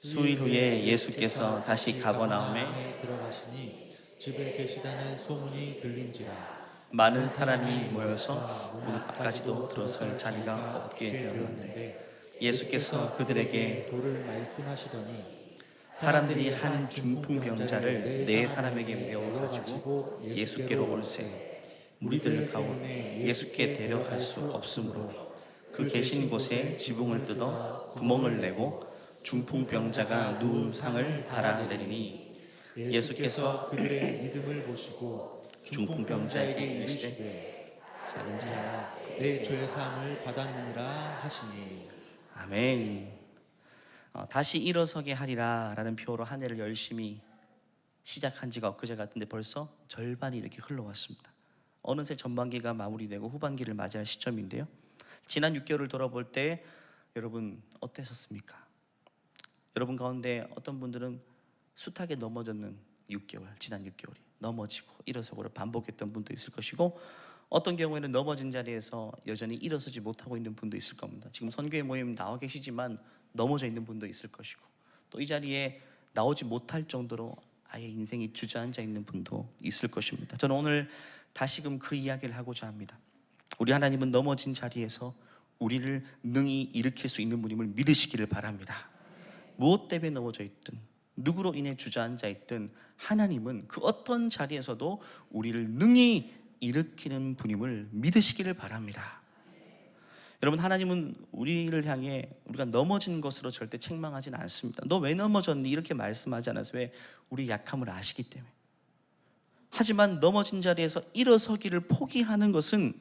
수일 후에 예수께서 다시 가버나움에 들어가시니 집에 계시다는 소문이 들린지라. 많은 사람이 모여서 무릎까지도 들어설 자리가 없게 되었는데 예수께서 그들에게 돌을 말씀하시더니 사람들이 한 중풍병자를 네 사람에게 메워가지고 예수께로 올세 무리들 가운데 예수께 데려갈 수 없으므로 그 계신 곳에 지붕을 뜯어 구멍을 내고 중풍병자가 누운 상을 달아내리니 예수께서 그들의 믿음을 보시고 중풍병자에게 이르시되 작은 자야 내 죄 사함을 받았느니라 하시니. 아멘. 다시 일어서게 하리라 라는 표로 한 해를 열심히 시작한 지가 엊그제 같은데 벌써 절반이 이렇게 흘러왔습니다. 어느새 전반기가 마무리되고 후반기를 맞이할 시점인데요, 지난 6개월을 돌아볼 때 여러분 어떠셨습니까? 여러분 가운데 어떤 분들은 숱하게 넘어졌는 6개월, 지난 6개월이 넘어지고 일어서고를 반복했던 분도 있을 것이고, 어떤 경우에는 넘어진 자리에서 여전히 일어서지 못하고 있는 분도 있을 겁니다. 지금 선교회 모임 나와 계시지만 넘어져 있는 분도 있을 것이고, 또 이 자리에 나오지 못할 정도로 아예 인생이 주저앉아 있는 분도 있을 것입니다. 저는 오늘 다시금 그 이야기를 하고자 합니다. 우리 하나님은 넘어진 자리에서 우리를 능히 일으킬 수 있는 분임을 믿으시기를 바랍니다. 무엇 때문에 넘어져 있든 누구로 인해 주저앉아 있든 하나님은 그 어떤 자리에서도 우리를 능히 일으키는 분임을 믿으시기를 바랍니다. 여러분, 하나님은 우리를 향해 우리가 넘어진 것으로 절대 책망하지는 않습니다. 너 왜 넘어졌니? 이렇게 말씀하지 않아서, 왜? 우리 약함을 아시기 때문에. 하지만 넘어진 자리에서 일어서기를 포기하는 것은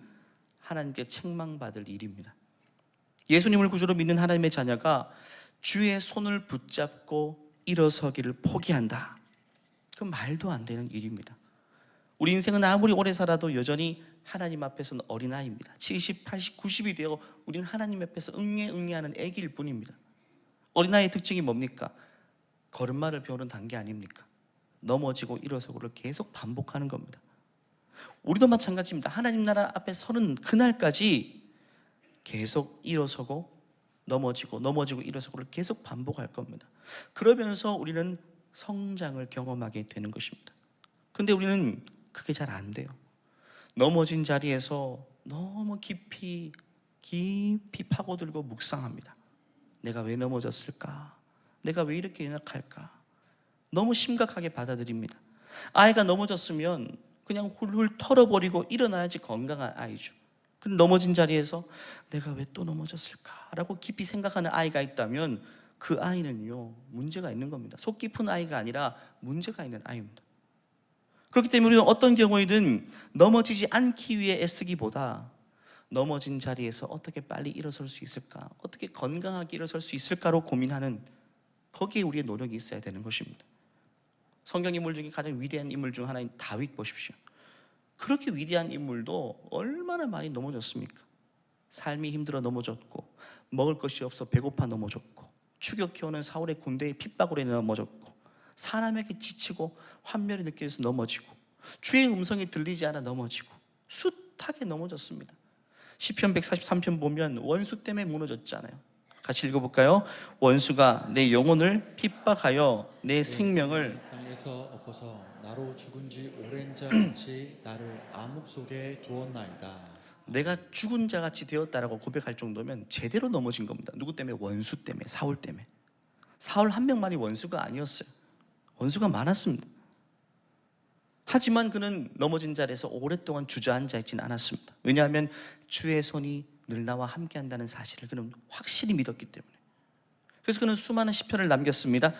하나님께 책망받을 일입니다. 예수님을 구주로 믿는 하나님의 자녀가 주의 손을 붙잡고 일어서기를 포기한다, 그건 말도 안 되는 일입니다. 우리 인생은 아무리 오래 살아도 여전히 하나님 앞에서는 어린아이입니다. 70, 80, 90이 되어 우리는 하나님 앞에서 응애응애하는 애기일 뿐입니다. 어린아이의 특징이 뭡니까? 걸음마를 배우는 단계 아닙니까? 넘어지고 일어서고를 계속 반복하는 겁니다. 우리도 마찬가지입니다. 하나님 나라 앞에 서는 그날까지 계속 일어서고 넘어지고 일어서고를 계속 반복할 겁니다. 그러면서 우리는 성장을 경험하게 되는 것입니다. 근데 우리는 그게 잘 안 돼요. 넘어진 자리에서 너무 깊이 파고들고 묵상합니다. 내가 왜 넘어졌을까? 내가 왜 이렇게 연약할까? 너무 심각하게 받아들입니다. 아이가 넘어졌으면 그냥 훌훌 털어버리고 일어나야지 건강한 아이죠. 근데 넘어진 자리에서 내가 왜 또 넘어졌을까? 라고 깊이 생각하는 아이가 있다면 그 아이는요, 문제가 있는 겁니다. 속 깊은 아이가 아니라 문제가 있는 아이입니다. 그렇기 때문에 우리는 어떤 경우에는 넘어지지 않기 위해 애쓰기보다 넘어진 자리에서 어떻게 빨리 일어설 수 있을까, 어떻게 건강하게 일어설 수 있을까로 고민하는, 거기에 우리의 노력이 있어야 되는 것입니다. 성경 인물 중에 가장 위대한 인물 중 하나인 다윗 보십시오. 그렇게 위대한 인물도 얼마나 많이 넘어졌습니까? 삶이 힘들어 넘어졌고, 먹을 것이 없어 배고파 넘어졌고, 추격해오는 사울의 군대의 핍박으로 인해 넘어졌고, 사람에게 지치고 환멸이 느껴져서 넘어지고, 주의 음성이 들리지 않아 넘어지고, 숱하게 넘어졌습니다. 시편 143편 보면 원수 때문에 무너졌잖아요. 같이 읽어볼까요? 원수가 내 영혼을 핍박하여 내 생명을 땅에서 엎어서 나로 죽은 지 오랜 자 같이 나를 암흑 속에 두었나이다. 내가 죽은 자같이 되었다라고 고백할 정도면 제대로 넘어진 겁니다. 누구 때문에? 원수 때문에, 사울 때문에. 사울 한 명만이 원수가 아니었어요. 원수가 많았습니다. 하지만 그는 넘어진 자리에서 오랫동안 주저앉아 있지는 않았습니다. 왜냐하면 주의 손이 늘 나와 함께 한다는 사실을 그는 확실히 믿었기 때문에. 그래서 그는 수많은 시편을 남겼습니다.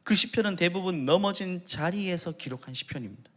그 시편은 대부분 넘어진 자리에서 기록한 시편입니다.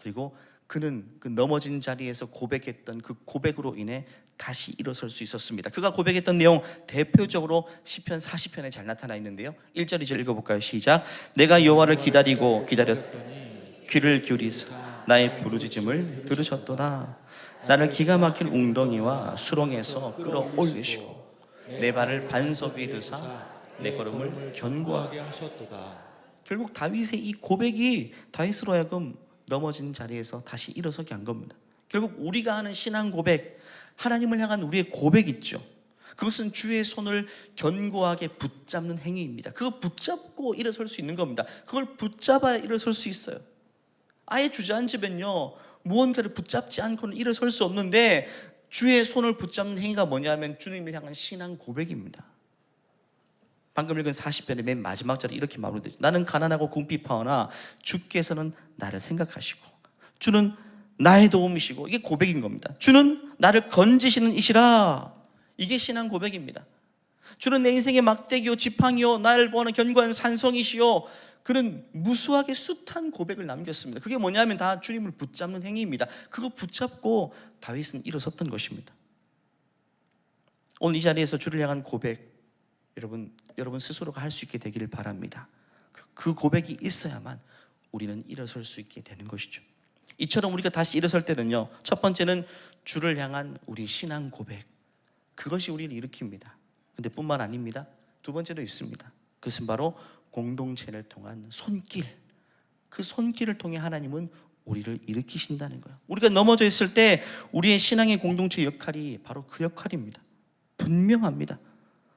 그리고 그는 그 넘어진 자리에서 고백했던 그 고백으로 인해 다시 일어설 수 있었습니다. 그가 고백했던 내용 대표적으로 시편 40편에 잘 나타나 있는데요, 1절 2절 읽어볼까요? 시작. 내가 여호와를 기다리고 기다렸더니 귀를 기울이사 나의 부르짖음을 들으셨도다. 나를 기가 막힌 웅덩이와 수렁에서 끌어올리시고 내 발을 반석 위에 드사 내 걸음을 견고하게 하셨도다. 결국 다윗의 이 고백이 다윗으로 하여금 넘어진 자리에서 다시 일어서게 한 겁니다. 결국 우리가 하는 신앙 고백, 하나님을 향한 우리의 고백 있죠. 그것은 주의 손을 견고하게 붙잡는 행위입니다. 그거 붙잡고 일어설 수 있는 겁니다. 그걸 붙잡아야 일어설 수 있어요. 아예 주저앉으면요, 무언가를 붙잡지 않고는 일어설 수 없는데, 주의 손을 붙잡는 행위가 뭐냐면 주님을 향한 신앙 고백입니다. 방금 읽은 40편의 맨 마지막 절에 이렇게 마무리되죠. 나는 가난하고 궁핍하오나 주께서는 나를 생각하시고 주는 나의 도움이시고, 이게 고백인 겁니다. 주는 나를 건지시는 이시라. 이게 신앙 고백입니다. 주는 내 인생의 막대기요 지팡이요 나를 보호하는 견고한 산성이시요. 그는 무수하게 숱한 고백을 남겼습니다. 그게 뭐냐면 다 주님을 붙잡는 행위입니다. 그거 붙잡고 다윗은 일어섰던 것입니다. 오늘 이 자리에서 주를 향한 고백, 여러분 스스로가 할 수 있게 되기를 바랍니다. 그 고백이 있어야만 우리는 일어설 수 있게 되는 것이죠. 이처럼 우리가 다시 일어설 때는요, 첫 번째는 주를 향한 우리 신앙 고백, 그것이 우리를 일으킵니다. 근데 뿐만 아닙니다. 두 번째도 있습니다. 그것은 바로 공동체를 통한 손길. 그 손길을 통해 하나님은 우리를 일으키신다는 거예요. 우리가 넘어져 있을 때 우리의 신앙의 공동체 역할이 바로 그 역할입니다. 분명합니다.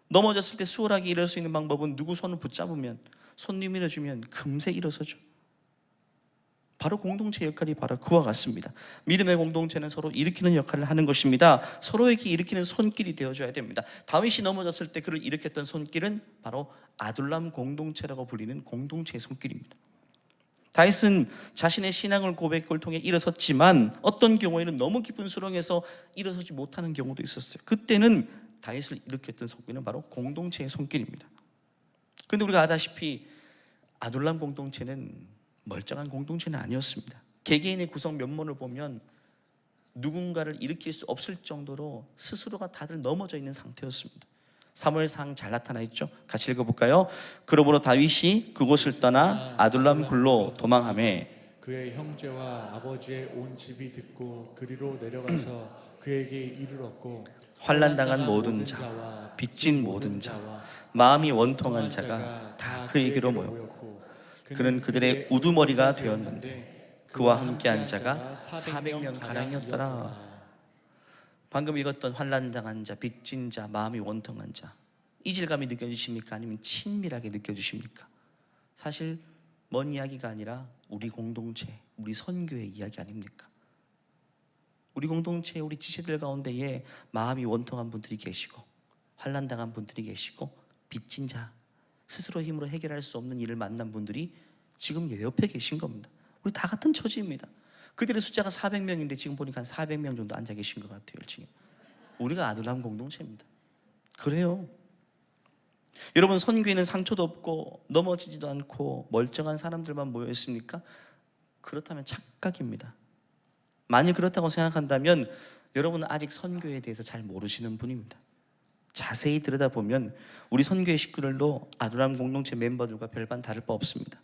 넘어졌을 때 수월하게 일어설 수 있는 방법은 누구 손을 붙잡으면, 손 내밀어주면 금세 일어서죠. 바로 공동체 역할이 바로 그와 같습니다. 믿음의 공동체는 서로 일으키는 역할을 하는 것입니다. 서로에게 일으키는 손길이 되어줘야 됩니다. 다윗이 넘어졌을 때 그를 일으켰던 손길은 바로 아둘람 공동체라고 불리는 공동체의 손길입니다. 다윗은 자신의 신앙을 고백을 통해 일어섰지만 어떤 경우에는 너무 깊은 수렁에서 일어서지 못하는 경우도 있었어요. 그때는 다윗을 일으켰던 손길은 바로 공동체의 손길입니다. 그런데 우리가 아다시피 아둘람 공동체는 멀쩡한 공동체는 아니었습니다. 개개인의 구성 면모를 보면 누군가를 일으킬 수 없을 정도로 스스로가 다들 넘어져 있는 상태였습니다. 사무엘상 잘 나타나 있죠. 같이 읽어볼까요? 그러므로 다윗이 그곳을 떠나 아둘람 굴로 도망하매 그의 형제와 아버지의 온 집이 듣고 그리로 내려가서 그에게 이르렀고 환난당한 모든 자와 빚진 모든 자와 마음이 원통한 자가 다 그에게로 모였고 그는 그들의 우두머리가 되었는데 그와 함께한 자가 400명 가량이었더라. 방금 읽었던 환난당한 자, 빚진 자, 마음이 원통한 자, 이질감이 느껴지십니까? 아니면 친밀하게 느껴지십니까? 사실 먼 이야기가 아니라 우리 공동체, 우리 선교의 이야기 아닙니까? 우리 공동체, 우리 지체들 가운데에 마음이 원통한 분들이 계시고 환난당한 분들이 계시고 빚진 자, 스스로 힘으로 해결할 수 없는 일을 만난 분들이 지금 내 옆에 계신 겁니다. 우리 다 같은 처지입니다. 그들의 숫자가 400명인데 지금 보니까 한 400명 정도 앉아 계신 것 같아요. 지금 우리가 아둘람 공동체입니다. 그래요. 여러분, 선교에는 상처도 없고 넘어지지도 않고 멀쩡한 사람들만 모여 있습니까? 그렇다면 착각입니다. 만일 그렇다고 생각한다면 여러분은 아직 선교에 대해서 잘 모르시는 분입니다. 자세히 들여다보면 우리 선교의 식구들도 아둘람 공동체 멤버들과 별반 다를 바 없습니다.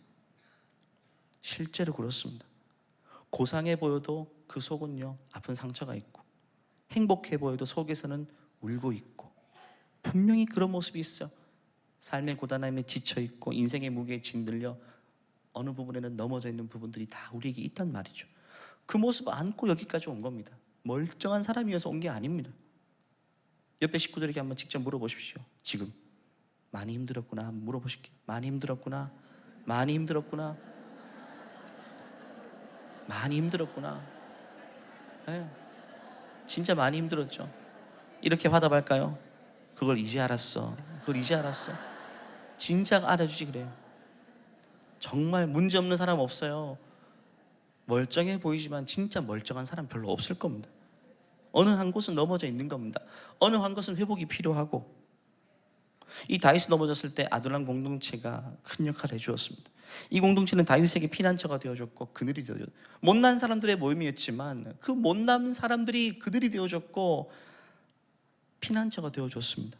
실제로 그렇습니다. 고상해 보여도 그 속은요, 아픈 상처가 있고, 행복해 보여도 속에서는 울고 있고, 분명히 그런 모습이 있어요. 삶의 고단함에 지쳐 있고 인생의 무게에 짓눌려 어느 부분에는 넘어져 있는 부분들이 다 우리에게 있단 말이죠. 그 모습을 안고 여기까지 온 겁니다. 멀쩡한 사람이어서 온 게 아닙니다. 옆에 식구들에게 한번 직접 물어보십시오. 지금 많이 힘들었구나 한번 물어보실게요. 많이 힘들었구나. 많이 힘들었구나. 많이 힘들었구나. 네. 진짜 많이 힘들었죠. 이렇게 화답할까요? 그걸 이제 알았어. 그걸 이제 알았어. 진작 알아주지 그래요. 정말 문제 없는 사람 없어요. 멀쩡해 보이지만 진짜 멀쩡한 사람 별로 없을 겁니다. 어느 한 곳은 넘어져 있는 겁니다. 어느 한 곳은 회복이 필요하고. 이 다윗이 넘어졌을 때 아둘람 공동체가 큰 역할을 해주었습니다. 이 공동체는 다윗에게 피난처가 되어줬고 그늘이 되어줬고, 못난 사람들의 모임이었지만 그 못난 사람들이 그들이 되어줬고 피난처가 되어줬습니다.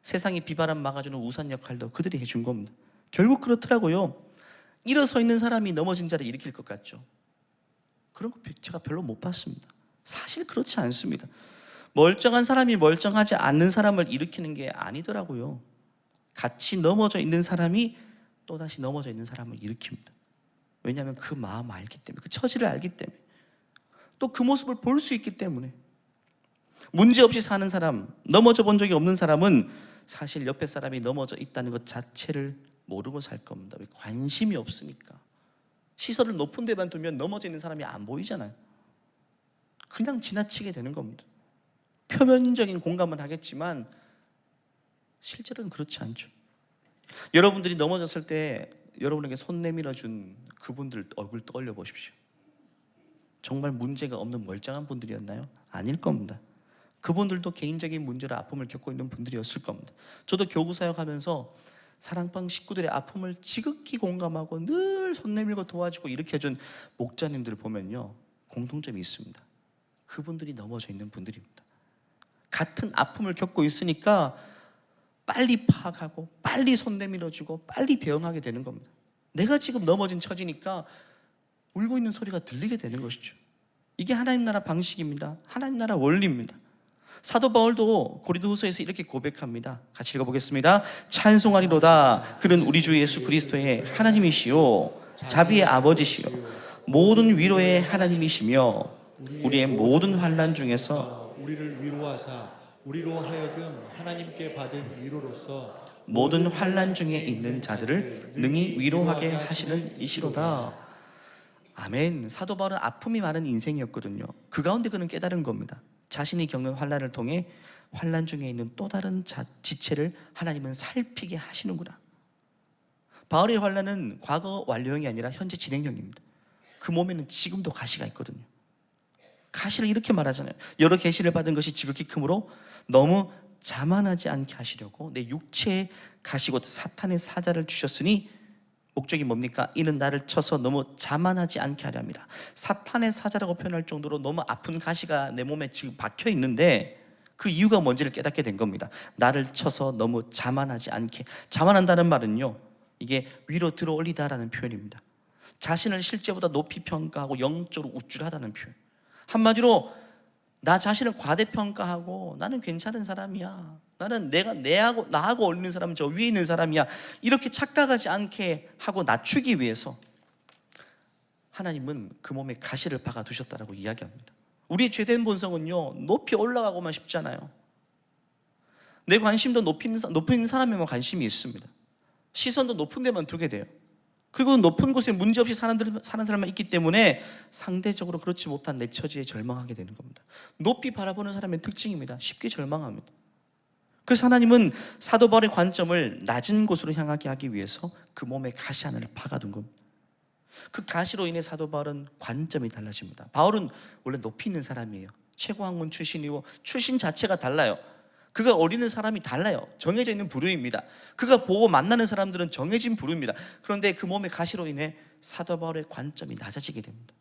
세상의 비바람 막아주는 우산 역할도 그들이 해준 겁니다. 결국 그렇더라고요. 일어서 있는 사람이 넘어진 자를 일으킬 것 같죠. 그런 거 제가 별로 못 봤습니다. 사실 그렇지 않습니다. 멀쩡한 사람이 멀쩡하지 않는 사람을 일으키는 게 아니더라고요. 같이 넘어져 있는 사람이 또다시 넘어져 있는 사람을 일으킵니다. 왜냐하면 그 마음을 알기 때문에, 그 처지를 알기 때문에, 또 그 모습을 볼 수 있기 때문에. 문제 없이 사는 사람, 넘어져 본 적이 없는 사람은 사실 옆에 사람이 넘어져 있다는 것 자체를 모르고 살 겁니다. 왜? 관심이 없으니까. 시선을 높은 데만 두면 넘어져 있는 사람이 안 보이잖아요. 그냥 지나치게 되는 겁니다. 표면적인 공감은 하겠지만 실제로는 그렇지 않죠. 여러분들이 넘어졌을 때 여러분에게 손 내밀어 준 그분들 얼굴 떠올려 보십시오. 정말 문제가 없는 멀쩡한 분들이었나요? 아닐 겁니다. 그분들도 개인적인 문제로 아픔을 겪고 있는 분들이었을 겁니다. 저도 교구 사역하면서 사랑방 식구들의 아픔을 지극히 공감하고 늘 손 내밀고 도와주고 이렇게 해준 목자님들을 보면요, 공통점이 있습니다. 그분들이 넘어져 있는 분들입니다. 같은 아픔을 겪고 있으니까 빨리 파악하고 빨리 손 내밀어주고 빨리 대응하게 되는 겁니다. 내가 지금 넘어진 처지니까 울고 있는 소리가 들리게 되는 것이죠. 이게 하나님 나라 방식입니다. 하나님 나라 원리입니다. 사도 바울도 고린도후서에서 이렇게 고백합니다. 같이 읽어보겠습니다. 찬송하리로다. 그는 우리 주 예수 그리스도의 하나님이시요 자비의 아버지시요 모든 위로의 하나님이시며 우리의 모든 환난 중에서 우리를 위로하사 우리로 하여금 하나님께 받은 위로로서 모든 환난 중에 있는 자들을 능히 위로하게 하시는 이시로다. 아멘. 사도 바울은 아픔이 많은 인생이었거든요. 그 가운데 그는 깨달은 겁니다. 자신이 겪는 환난을 통해 환난 중에 있는 또 다른 지체를 하나님은 살피게 하시는구나. 바울의 환난은 과거 완료형이 아니라 현재 진행형입니다. 그 몸에는 지금도 가시가 있거든요. 가시를 이렇게 말하잖아요. 여러 계시를 받은 것이 지극히 크므로 너무 자만하지 않게 하시려고 내 육체에 가시고 사탄의 사자를 주셨으니 목적이 뭡니까? 이는 나를 쳐서 너무 자만하지 않게 하려 합니다. 사탄의 사자라고 표현할 정도로 너무 아픈 가시가 내 몸에 지금 박혀 있는데 그 이유가 뭔지를 깨닫게 된 겁니다. 나를 쳐서 너무 자만하지 않게. 자만한다는 말은요, 이게 위로 들어 올리다라는 표현입니다. 자신을 실제보다 높이 평가하고 영적으로 우쭐하다는 표현. 한마디로 나 자신을 과대평가하고 나는 괜찮은 사람이야, 나는 나하고 어울리는 사람은 저 위에 있는 사람이야, 이렇게 착각하지 않게 하고 낮추기 위해서 하나님은 그 몸에 가시를 박아 두셨다라고 이야기합니다. 우리의 죄된 본성은요, 높이 올라가고만 싶잖아요. 내 관심도 높은 사람에만 관심이 있습니다. 시선도 높은 데만 두게 돼요. 그리고 높은 곳에 문제없이 사는 사람만 있기 때문에 상대적으로 그렇지 못한 내 처지에 절망하게 되는 겁니다. 높이 바라보는 사람의 특징입니다. 쉽게 절망합니다. 그래서 하나님은 사도 바울의 관점을 낮은 곳으로 향하게 하기 위해서 그 몸에 가시 하나를 박아둔 겁니다. 그 가시로 인해 사도 바울은 관점이 달라집니다. 바울은 원래 높이 있는 사람이에요. 최고학문 출신이고 출신 자체가 달라요. 그가 어리는 사람이 달라요. 정해져 있는 부류입니다. 그가 보고 만나는 사람들은 정해진 부류입니다. 그런데 그 몸의 가시로 인해 사도 바울의 관점이 낮아지게 됩니다.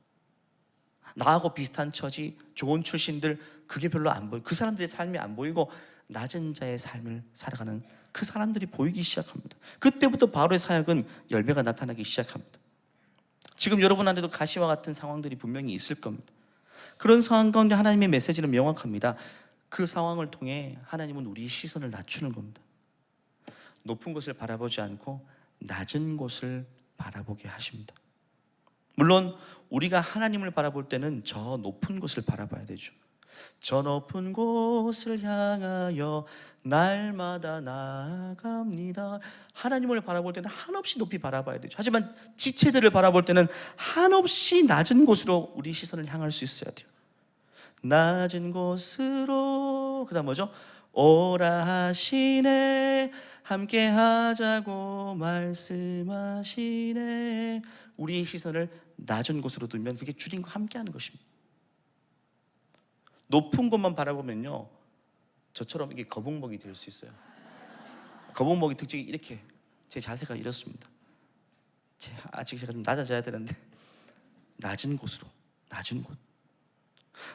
나하고 비슷한 처지, 좋은 출신들, 그게 별로 안 보여요. 그 사람들의 삶이 안 보이고 낮은 자의 삶을 살아가는 그 사람들이 보이기 시작합니다. 그때부터 바울의 사역은 열매가 나타나기 시작합니다. 지금 여러분 안에도 가시와 같은 상황들이 분명히 있을 겁니다. 그런 상황 가운데 하나님의 메시지는 명확합니다. 그 상황을 통해 하나님은 우리의 시선을 낮추는 겁니다. 높은 곳을 바라보지 않고 낮은 곳을 바라보게 하십니다. 물론 우리가 하나님을 바라볼 때는 저 높은 곳을 바라봐야 되죠. 저 높은 곳을 향하여 날마다 나아갑니다. 하나님을 바라볼 때는 한없이 높이 바라봐야 되죠. 하지만 지체들을 바라볼 때는 한없이 낮은 곳으로 우리 시선을 향할 수 있어야 돼요. 낮은 곳으로, 그 다음 뭐죠? 오라 하시네, 함께 하자고 말씀하시네. 우리의 시선을 낮은 곳으로 두면 그게 주님과 함께 하는 것입니다. 높은 곳만 바라보면요, 저처럼 이게 거북목이 될 수 있어요. 거북목의 특징이 이렇게, 제 자세가 이렇습니다. 아직 제가 좀 낮아져야 되는데, 낮은 곳으로, 낮은 곳.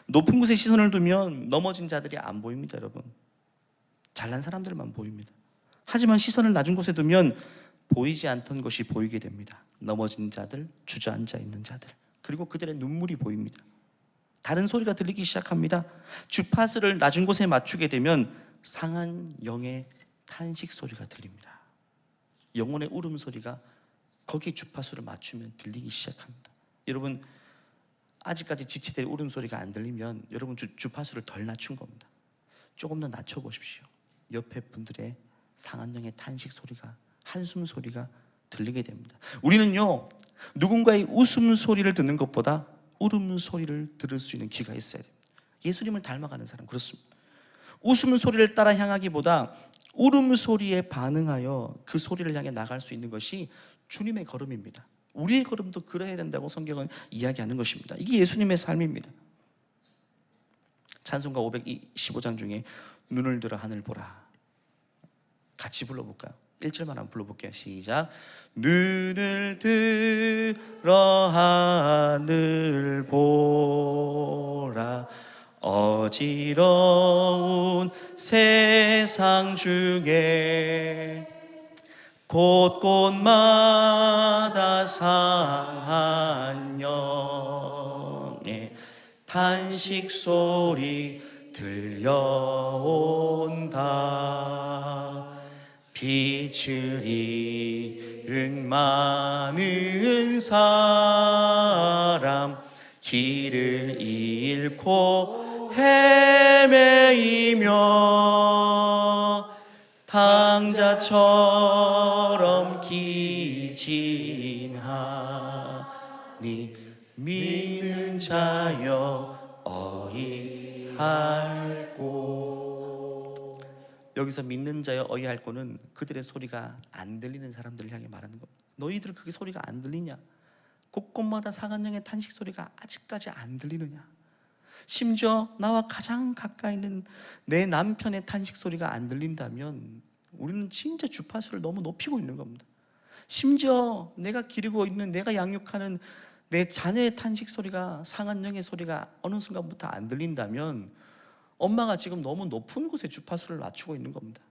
높은 곳에 시선을 두면 넘어진 자들이 안 보입니다, 여러분. 잘난 사람들만 보입니다. 하지만 시선을 낮은 곳에 두면 보이지 않던 것이 보이게 됩니다. 넘어진 자들, 주저앉아 있는 자들, 그리고 그들의 눈물이 보입니다. 다른 소리가 들리기 시작합니다. 주파수를 낮은 곳에 맞추게 되면 상한 영의 탄식 소리가 들립니다. 영혼의 울음소리가 거기에 주파수를 맞추면 들리기 시작합니다. 여러분, 아직까지 지체될 울음소리가 안 들리면 여러분 주파수를 덜 낮춘 겁니다. 조금 더 낮춰보십시오. 옆에 분들의 상한 영의 탄식 소리가, 한숨 소리가 들리게 됩니다. 우리는요, 누군가의 웃음 소리를 듣는 것보다 울음 소리를 들을 수 있는 귀가 있어야 됩니다. 예수님을 닮아가는 사람 그렇습니다. 웃음 소리를 따라 향하기보다 울음 소리에 반응하여 그 소리를 향해 나갈 수 있는 것이 주님의 걸음입니다. 우리의 걸음도 그래야 된다고 성경은 이야기하는 것입니다. 이게 예수님의 삶입니다. 찬송가 515장 중에 눈을 들어 하늘 보라, 같이 불러볼까요? 1절만 한번 불러볼게요. 시작. 눈을 들어 하늘 보라, 어지러운 세상 중에 곳곳마다 상한 영의 탄식 소리 들려온다. 빛을 잃은 많은 사람, 길을 잃고 헤매이며 당자처럼 기진하니 믿는 자여 어이할꼬. 여기서 믿는 자여 어이할꼬는 그들의 소리가 안 들리는 사람들을 향해 말하는 겁니다. 너희들 그게 소리가 안 들리냐? 곳곳마다 상한 영의 탄식 소리가 아직까지 안 들리느냐? 심지어 나와 가장 가까이 있는 내 남편의 탄식 소리가 안 들린다면 우리는 진짜 주파수를 너무 높이고 있는 겁니다. 심지어 내가 기르고 있는, 내가 양육하는 내 자녀의 탄식 소리가, 상한 영의 소리가 어느 순간부터 안 들린다면 엄마가 지금 너무 높은 곳에 주파수를 낮추고 있는 겁니다.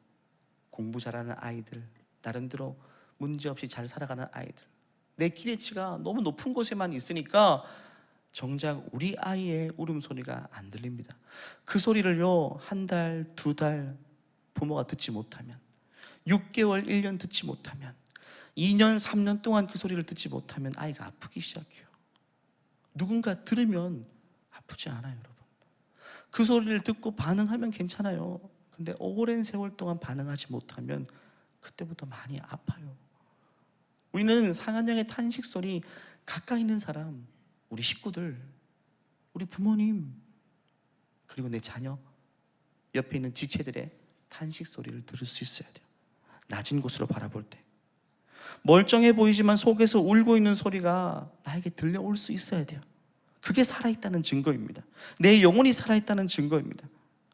공부 잘하는 아이들, 나름대로 문제없이 잘 살아가는 아이들, 내 기대치가 너무 높은 곳에만 있으니까 정작 우리 아이의 울음소리가 안 들립니다. 그 소리를요, 한 달, 두 달 부모가 듣지 못하면, 6개월, 1년 듣지 못하면, 2년, 3년 동안 그 소리를 듣지 못하면 아이가 아프기 시작해요. 누군가 들으면 아프지 않아요, 여러분. 그 소리를 듣고 반응하면 괜찮아요. 근데 오랜 세월 동안 반응하지 못하면 그때부터 많이 아파요. 우리는 상한 영의 탄식 소리, 가까이 있는 사람, 우리 식구들, 우리 부모님, 그리고 내 자녀, 옆에 있는 지체들의 탄식 소리를 들을 수 있어야 돼요. 낮은 곳으로 바라볼 때 멀쩡해 보이지만 속에서 울고 있는 소리가 나에게 들려올 수 있어야 돼요. 그게 살아있다는 증거입니다. 내 영혼이 살아있다는 증거입니다.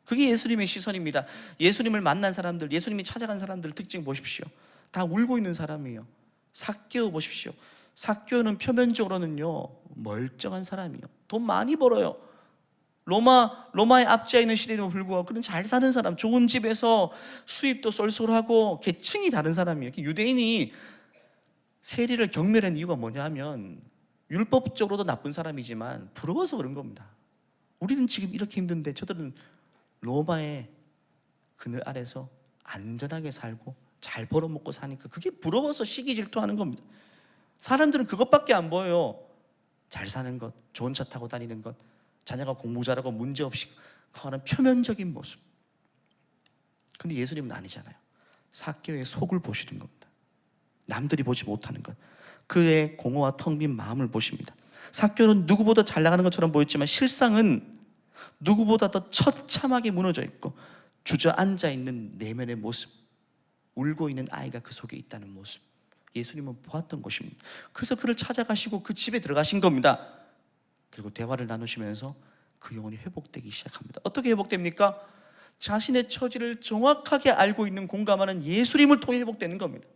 그게 예수님의 시선입니다. 예수님을 만난 사람들, 예수님이 찾아간 사람들 특징 보십시오. 다 울고 있는 사람이에요. 삭개오 보십시오. 삭개오는 표면적으로는요 멀쩡한 사람이에요. 돈 많이 벌어요. 로마의 압제에 있는 시대에도 불구하고 그런 잘 사는 사람, 좋은 집에서 수입도 쏠쏠하고 계층이 다른 사람이에요. 유대인이 세리를 경멸한 이유가 뭐냐 하면 율법적으로도 나쁜 사람이지만 부러워서 그런 겁니다. 우리는 지금 이렇게 힘든데 저들은 로마의 그늘 아래서 안전하게 살고 잘 벌어먹고 사니까 그게 부러워서 시기 질투하는 겁니다. 사람들은 그것밖에 안 보여요. 잘 사는 것, 좋은 차 타고 다니는 것, 자녀가 공부 잘하고 문제없이 하는 표면적인 모습. 근데 예수님은 아니잖아요. 삭개오의 속을 보시는 겁니다. 남들이 보지 못하는 것, 그의 공허와 텅 빈 마음을 보십니다. 삭개오는 누구보다 잘 나가는 것처럼 보였지만 실상은 누구보다 더 처참하게 무너져 있고 주저앉아 있는 내면의 모습, 울고 있는 아이가 그 속에 있다는 모습, 예수님은 보았던 것입니다. 그래서 그를 찾아가시고 그 집에 들어가신 겁니다. 그리고 대화를 나누시면서 그 영혼이 회복되기 시작합니다. 어떻게 회복됩니까? 자신의 처지를 정확하게 알고 있는, 공감하는 예수님을 통해 회복되는 겁니다.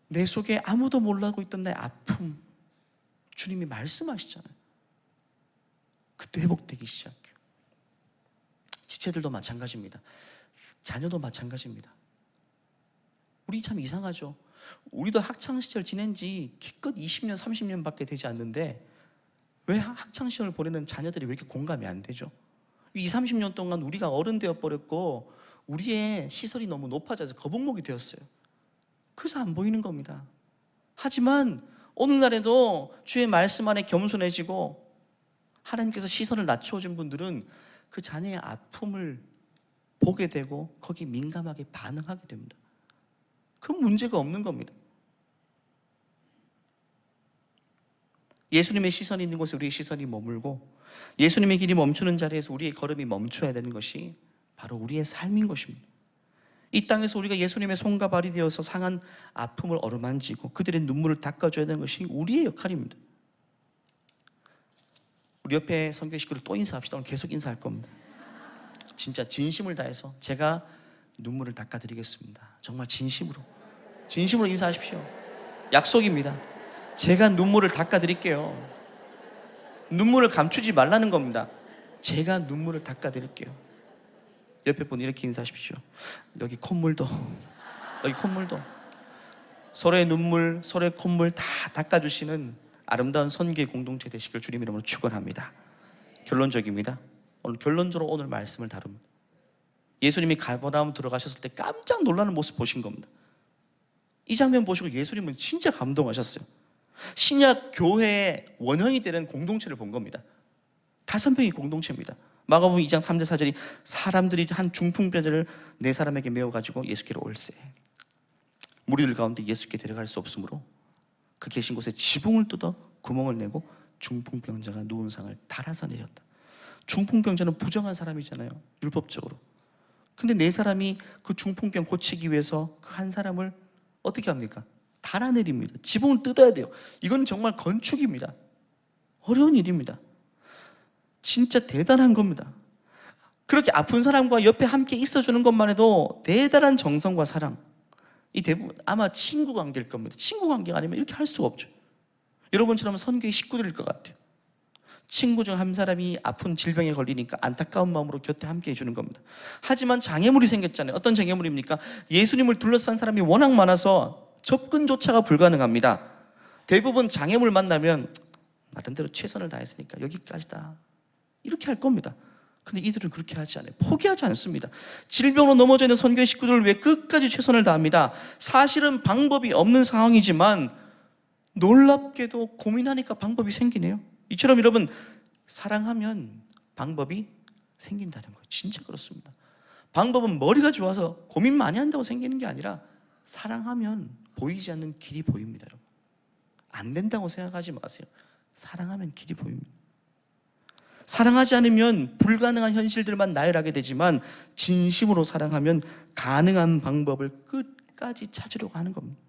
내 속에 아무도 몰라고 있던 나의 아픔, 주님이 말씀하시잖아요. 그때 회복되기 시작해요. 지체들도 마찬가지입니다. 자녀도 마찬가지입니다. 우리 참 이상하죠. 우리도 학창시절 지낸 지 기껏 20년, 30년밖에 되지 않는데 왜 학창시절을 보내는 자녀들이 왜 이렇게 공감이 안 되죠? 20, 30년 동안 우리가 어른 되어버렸고 우리의 시설이 너무 높아져서 거북목이 되었어요. 그래서 안 보이는 겁니다. 하지만 오늘날에도 주의 말씀 안에 겸손해지고 하나님께서 시선을 낮춰준 분들은 그 자녀의 아픔을 보게 되고 거기에 민감하게 반응하게 됩니다. 그건 문제가 없는 겁니다. 예수님의 시선이 있는 곳에 우리의 시선이 머물고 예수님의 길이 멈추는 자리에서 우리의 걸음이 멈춰야 되는 것이 바로 우리의 삶인 것입니다. 이 땅에서 우리가 예수님의 손과 발이 되어서 상한 아픔을 어루만지고 그들의 눈물을 닦아줘야 되는 것이 우리의 역할입니다. 우리 옆에 선교 식구들 또 인사합시다. 오늘 계속 인사할 겁니다. 진짜 진심을 다해서 제가 눈물을 닦아드리겠습니다. 정말 진심으로 인사하십시오. 약속입니다. 제가 눈물을 닦아드릴게요. 눈물을 감추지 말라는 겁니다. 제가 눈물을 닦아드릴게요. 옆에 분 이렇게 인사하십시오. 여기 콧물도 서로의 눈물, 서로의 콧물 다 닦아주시는 아름다운 선교의 공동체 되시길 주님 이름으로 축원합니다. 결론적입니다. 오늘 말씀을 다룹니다. 예수님이 가버나움 들어가셨을 때 깜짝 놀라는 모습 보신 겁니다. 이 장면 보시고 예수님은 진짜 감동하셨어요. 신약 교회의 원형이 되는 공동체를 본 겁니다. 5명의 공동체입니다. 마가복음 2장 3절 4절이 사람들이 한 중풍병자를 4사람에게 메어가지고 예수께로 올세. 무리들 가운데 예수께 데려갈 수 없으므로 그 계신 곳에 지붕을 뜯어 구멍을 내고 중풍병자가 누운 상을 달아서 내렸다. 중풍병자는 부정한 사람이잖아요, 율법적으로. 근데 4사람이 그 중풍병 고치기 위해서 그 한 사람을 어떻게 합니까? 달아내립니다. 지붕을 뜯어야 돼요. 이건 정말 건축입니다. 어려운 일입니다. 진짜 대단한 겁니다. 그렇게 아픈 사람과 옆에 함께 있어주는 것만 해도 대단한 정성과 사랑. 이 대부분 아마 친구 관계일 겁니다. 친구 관계가 아니면 이렇게 할 수가 없죠. 여러분처럼 선교의 식구들일 것 같아요. 친구 중 한 사람이 아픈 질병에 걸리니까 안타까운 마음으로 곁에 함께 해주는 겁니다. 하지만 장애물이 생겼잖아요. 어떤 장애물입니까? 예수님을 둘러싼 사람이 워낙 많아서 접근조차가 불가능합니다. 대부분 장애물 만나면 나름대로 최선을 다했으니까 여기까지다 이렇게 할 겁니다. 근데 이들은 그렇게 하지 않아요. 포기하지 않습니다. 질병으로 넘어져 있는 선교의 식구들을 위해 끝까지 최선을 다합니다. 사실은 방법이 없는 상황이지만 놀랍게도 고민하니까 방법이 생기네요. 이처럼 여러분, 사랑하면 방법이 생긴다는 거예요. 진짜 그렇습니다. 방법은 머리가 좋아서 고민 많이 한다고 생기는 게 아니라 사랑하면 보이지 않는 길이 보입니다. 여러분, 안 된다고 생각하지 마세요. 사랑하면 길이 보입니다. 사랑하지 않으면 불가능한 현실들만 나열하게 되지만 진심으로 사랑하면 가능한 방법을 끝까지 찾으려고 하는 겁니다.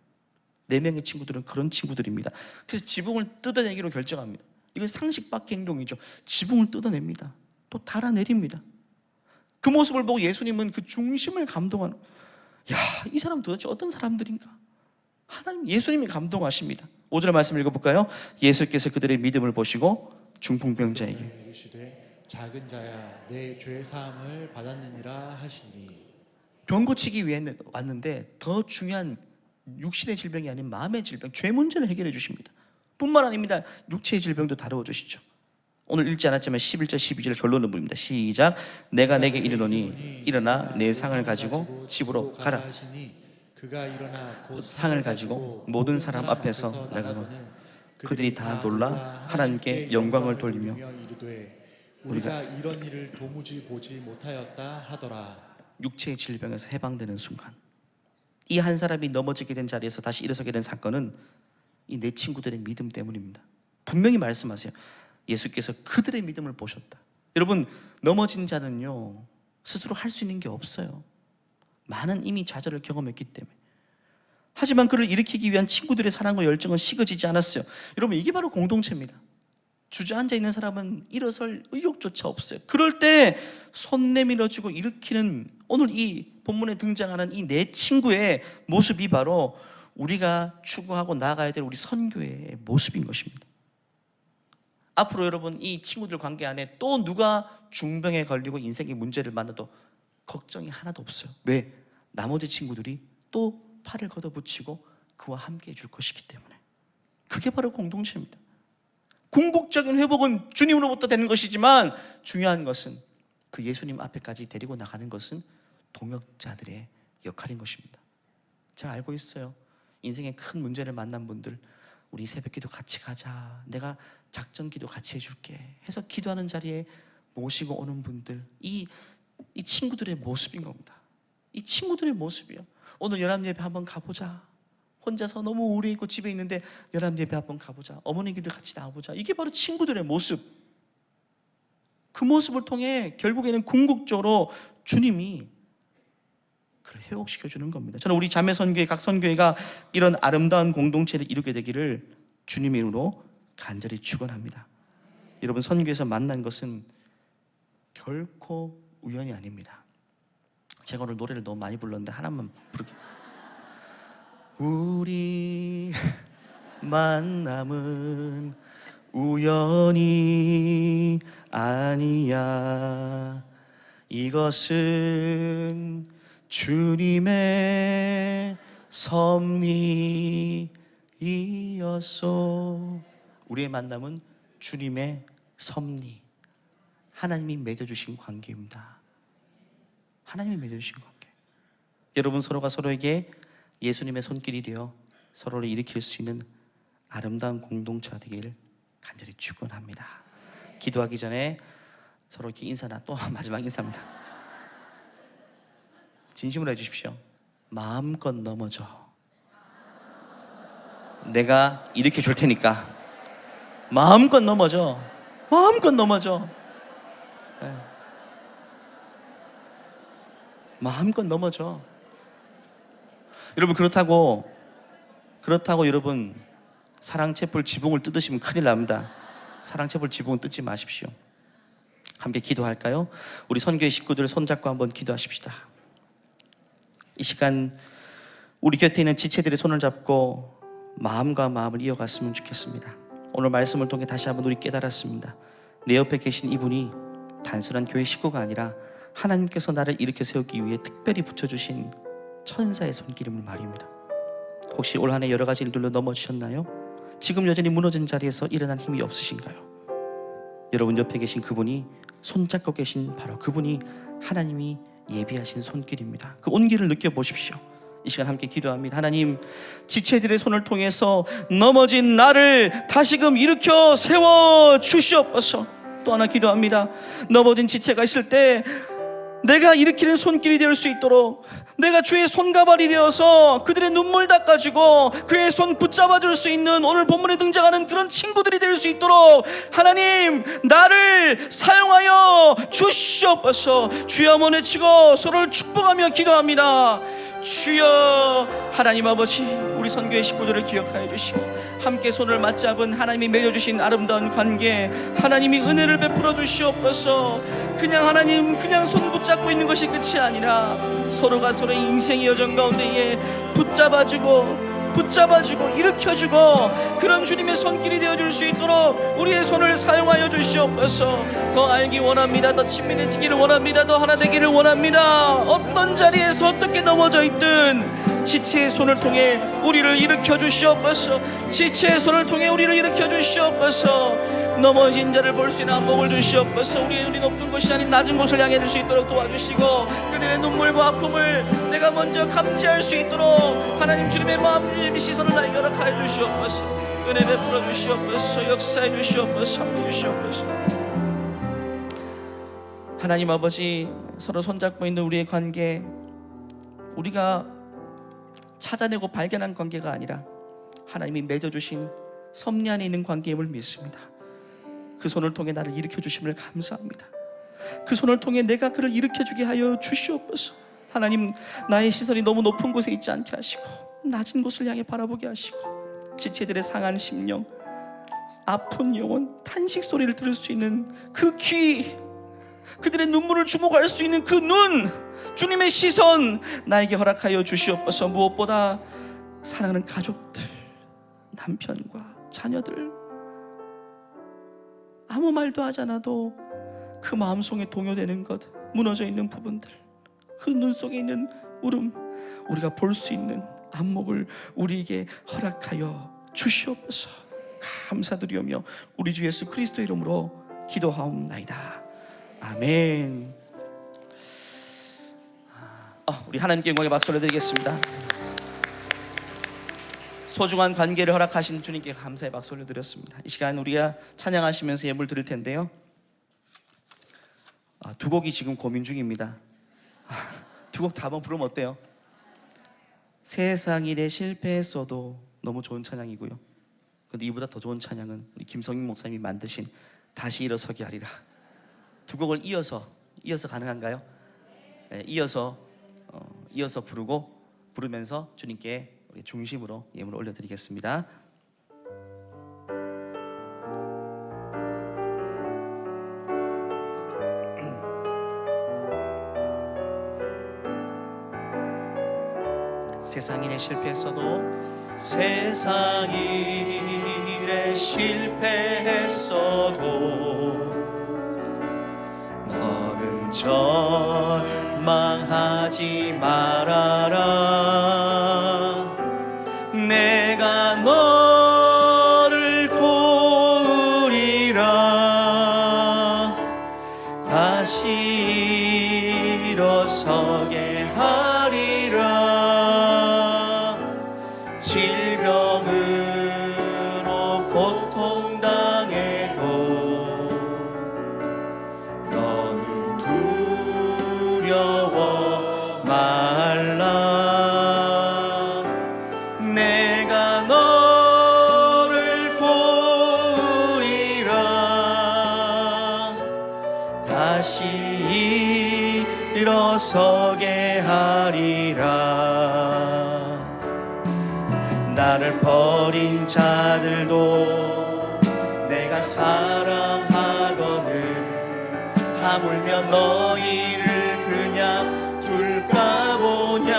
4명의 친구들은 그런 친구들입니다. 그래서 지붕을 뜯어내기로 결정합니다. 이건 상식 밖의 행동이죠. 지붕을 뜯어냅니다. 또 달아내립니다. 그 모습을 보고 예수님은 그 중심을 감동하는, 야, 이 사람 도대체 어떤 사람들인가? 하나님, 예수님이 감동하십니다. 5절 말씀 읽어볼까요? 예수께서 그들의 믿음을 보시고 중풍병자에게 이르시되 작은 자야 내 죄 사함을 받았느니라 하시니. 병 고치기 위해 왔는데 더 중요한 육신의 질병이 아닌 마음의 질병, 죄 문제를 해결해 주십니다. 뿐만 아닙니다. 육체의 질병도 다루어 주시죠. 오늘 읽지 않았지만 11절 12절 결론을 봅니다. 시작. 내가 내게 이르노니 일어나 내 상을 가지고 집으로 가라. 그가 일어나 곧 상을 가지고 모든 사람 앞에서 나가거늘 그들이 다 놀라 하나님께 영광을 돌리며 이르되 우리가 이런 일을 도무지 보지 못하였다 하더라. 육체의 질병에서 해방되는 순간, 이 한 사람이 넘어지게 된 자리에서 다시 일어서게 된 사건은 이 내 친구들의 믿음 때문입니다. 분명히 말씀하세요. 예수께서 그들의 믿음을 보셨다. 여러분, 넘어진 자는요 스스로 할 수 있는 게 없어요. 많은 이미 좌절을 경험했기 때문에. 하지만 그를 일으키기 위한 친구들의 사랑과 열정은 식어지지 않았어요. 여러분, 이게 바로 공동체입니다. 주저앉아 있는 사람은 일어설 의욕조차 없어요. 그럴 때 손 내밀어주고 일으키는, 오늘 이 본문에 등장하는 이 네 친구의 모습이 바로 우리가 추구하고 나아가야 될 우리 선교의 모습인 것입니다. 앞으로 여러분, 이 친구들 관계 안에 또 누가 중병에 걸리고 인생의 문제를 만나도 걱정이 하나도 없어요. 왜? 나머지 친구들이 또 팔을 걷어붙이고 그와 함께 해줄 것이기 때문에. 그게 바로 공동체입니다. 궁극적인 회복은 주님으로부터 되는 것이지만 중요한 것은 그 예수님 앞에까지 데리고 나가는 것은 동역자들의 역할인 것입니다. 제가 알고 있어요. 인생에 큰 문제를 만난 분들, 우리 새벽기도 같이 가자, 내가 작전기도 같이 해줄게 해서 기도하는 자리에 모시고 오는 분들, 이 이 친구들의 모습인 겁니다. 이 친구들의 모습이요. 오늘 연합예배 한번 가보자. 혼자서 너무 우울해 있고 집에 있는데 연합예배 한번 가보자. 어머니들과 같이 나와보자. 이게 바로 친구들의 모습. 그 모습을 통해 결국에는 궁극적으로 주님이 그걸 회복시켜주는 겁니다. 저는 우리 자매선교회 각 선교회가 이런 아름다운 공동체를 이루게 되기를 주님의 이름으로 간절히 축원합니다. 여러분, 선교에서 만난 것은 결코 우연이 아닙니다. 제가 오늘 노래를 너무 많이 불렀는데 하나만 부르게. 우리 만남은 우연이 아니야. 이것은 주님의 섭리이었소. 우리의 만남은 주님의 섭리, 하나님이 맺어주신 관계입니다. 하나님이 맺어주신 관계. 여러분, 서로가 서로에게 예수님의 손길이 되어 서로를 일으킬 수 있는 아름다운 공동체가 되기를 간절히 축원합니다. 기도하기 전에 서로 이렇게 인사나 또 마지막 인사입니다. 진심으로 해주십시오. 마음껏 넘어져. 내가 일으켜 줄 테니까 마음껏 넘어져. 마음껏 넘어져. 네. 마음껏 넘어져. 여러분, 그렇다고 여러분 사랑채불 지붕을 뜯으시면 큰일 납니다. 사랑채불 지붕은 뜯지 마십시오. 함께 기도할까요? 우리 선교회 식구들 손잡고 한번 기도하십시다. 이 시간 우리 곁에 있는 지체들의 손을 잡고 마음과 마음을 이어갔으면 좋겠습니다. 오늘 말씀을 통해 다시 한번 우리 깨달았습니다. 내 옆에 계신 이분이 단순한 교회 식구가 아니라 하나님께서 나를 일으켜 세우기 위해 특별히 붙여주신 천사의 손길임을 말입니다. 혹시 올 한 해 여러 가지 일들로 넘어지셨나요? 지금 여전히 무너진 자리에서 일어난 힘이 없으신가요? 여러분 옆에 계신 그분이 손잡고 계신 바로 그분이 하나님이 예비하신 손길입니다. 그 온기를 느껴보십시오. 이 시간 함께 기도합니다. 하나님, 지체들의 손을 통해서 넘어진 나를 다시금 일으켜 세워 주시옵소서. 또 하나 기도합니다. 넘어진 지체가 있을 때 내가 일으키는 손길이 될 수 있도록, 내가 주의 손가발이 되어서 그들의 눈물 닦아주고 그의 손 붙잡아줄 수 있는 오늘 본문에 등장하는 그런 친구들이 될 수 있도록 하나님, 나를 사용하여 주시옵소서. 주여 한번 외치고 서로를 축복하며 기도합니다. 주여, 하나님 아버지, 우리 선교의 식구들을 기억하여 주시고 함께 손을 맞잡은 하나님이 맺어주신 아름다운 관계, 하나님이 은혜를 베풀어 주시옵소서. 그냥 하나님, 그냥 손 붙잡고 있는 것이 끝이 아니라 서로가 서로의 인생의 여정 가운데에 붙잡아주고 일으켜주고 그런 주님의 손길이 되어줄 수 있도록 우리의 손을 사용하여 주시옵소서. 더 알기 원합니다. 더 친밀해지기를 원합니다. 더 하나 되기를 원합니다. 어떤 자리에서 어떻게 넘어져 있든 지체의 손을 통해 우리를 일으켜 주시옵소서. 지체의 손을 통해 우리를 일으켜 주시옵소서. 넘어진 자를 볼 수 있는 안목을 주시옵소서. 우리의 눈이 높은 곳이 아닌 낮은 곳을 향해 줄 수 있도록 도와주시고 그들의 눈물과 아픔을 내가 먼저 감지할 수 있도록 하나님 주님의 마음, 주님의 시선을 나에게 허락하여 주시옵소서. 은혜 베풀어 주시옵소서. 역사해 주시옵소서. 함께 주시옵소서. 하나님 아버지, 서로 손잡고 있는 우리의 관계, 우리가 찾아내고 발견한 관계가 아니라 하나님이 맺어주신 섭리 안에 있는 관계임을 믿습니다. 그 손을 통해 나를 일으켜 주심을 감사합니다. 그 손을 통해 내가 그를 일으켜 주게 하여 주시옵소서. 하나님, 나의 시선이 너무 높은 곳에 있지 않게 하시고 낮은 곳을 향해 바라보게 하시고 지체들의 상한 심령, 아픈 영혼, 탄식 소리를 들을 수 있는 그 귀, 그들의 눈물을 주목할 수 있는 그 눈, 주님의 시선 나에게 허락하여 주시옵소서. 무엇보다 사랑하는 가족들, 남편과 자녀들, 아무 말도 하지 않아도 그 마음속에 동요되는 것, 무너져 있는 부분들, 그 눈 속에 있는 울음, 우리가 볼 수 있는 안목을 우리에게 허락하여 주시옵소서. 감사드리오며 우리 주 예수 그리스도의 이름으로 기도하옵나이다. 아멘. 우리 하나님께 영광의 박수를 드리겠습니다. 소중한 관계를 허락하신 주님께 감사의 박수를 드렸습니다. 이 시간 우리가 찬양하시면서 예물 드릴 텐데요, 두 곡이 지금 고민 중입니다. 두 곡 다 한번 부르면 어때요? 세상 일에 실패했어도 너무 좋은 찬양이고요. 근데 이보다 더 좋은 찬양은 우리 김성익 목사님이 만드신 다시 일어서게 하리라. 두 곡을 이어서 가능한가요? 네, 이어서 부르면서 주님께 우리 중심으로 예물을 올려드리겠습니다. 세상 일에 실패했어도 세상 일에 실패했어도 너는 절망하지 말아라. 내가 너를 도우리라. 다시 일어서게 하리라. 질병으로 고통당해도 너는 두려워 말라. 내가 너를 도우리라. 다시 일어서게 하리라. 나를 버린 자들도 내가 사랑하거늘 하물며 너희를 그냥 둘까 보냐.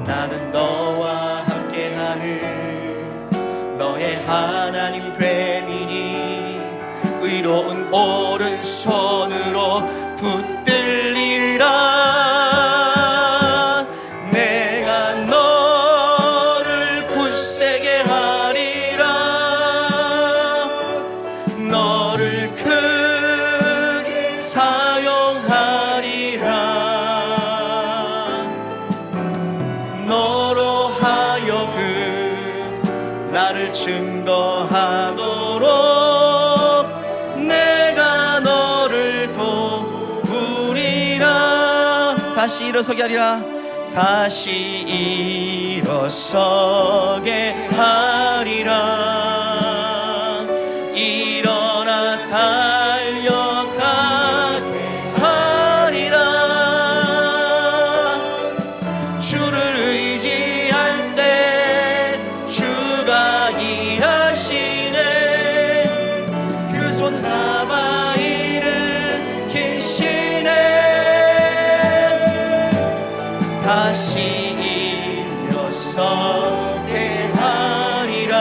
나는 너와 함께하는 너의 하나님 되리니 의로운 오른손으로 붙들리라. 나를 증거하도록 내가 너를 도우리라. 다시 일어서게 하리라. 다시 일어서게 하리라. 일어나 달려가게 하리라. 주를 의지할 때 주가 일하시네. 그 손 잡아 일으키시네. 다시 일어서게 하리라.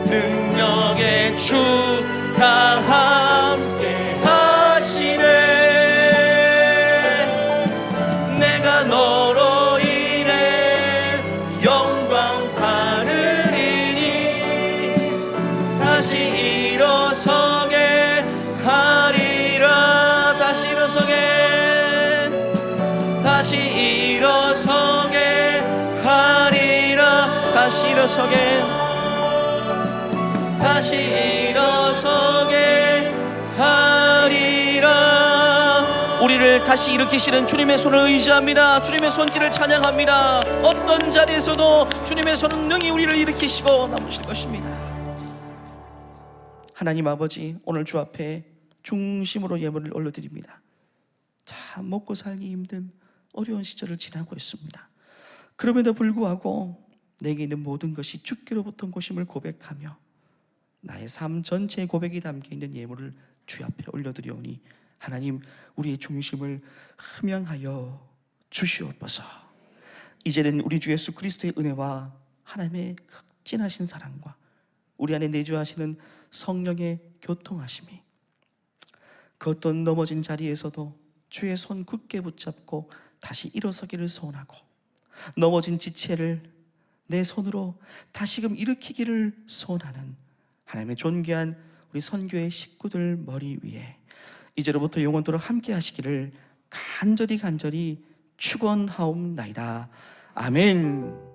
능력의 주가 함께 하시네. 내가 너로 인해 영광 받으리니 다시 일어서게 하리라. 다시 일어서게 하리라. 다시 일어서게 하리라. 우리를 다시 일으키시는 주님의 손을 의지합니다. 주님의 손길을 찬양합니다. 어떤 자리에서도 주님의 손은 능히 우리를 일으키시고 남으실 것입니다. 하나님 아버지, 오늘 주 앞에 중심으로 예물을 올려드립니다. 참 먹고 살기 힘든 어려운 시절을 지나고 있습니다. 그럼에도 불구하고 내게 있는 모든 것이 주께로부터 온 것임을 고백하며 나의 삶 전체의 고백이 담겨있는 예물을 주 앞에 올려드리오니 하나님, 우리의 중심을 흠양하여 주시옵소서. 이제는 우리 주 예수 그리스도의 은혜와 하나님의 극진하신 사랑과 우리 안에 내주하시는 성령의 교통하심이 그 어떤 넘어진 자리에서도 주의 손 굳게 붙잡고 다시 일어서기를 소원하고, 넘어진 지체를 내 손으로 다시금 일으키기를 소원하는 하나님의 존귀한 우리 선교의 식구들 머리 위에 이제로부터 영원토록 함께 하시기를 간절히 축원하옵나이다. 아멘.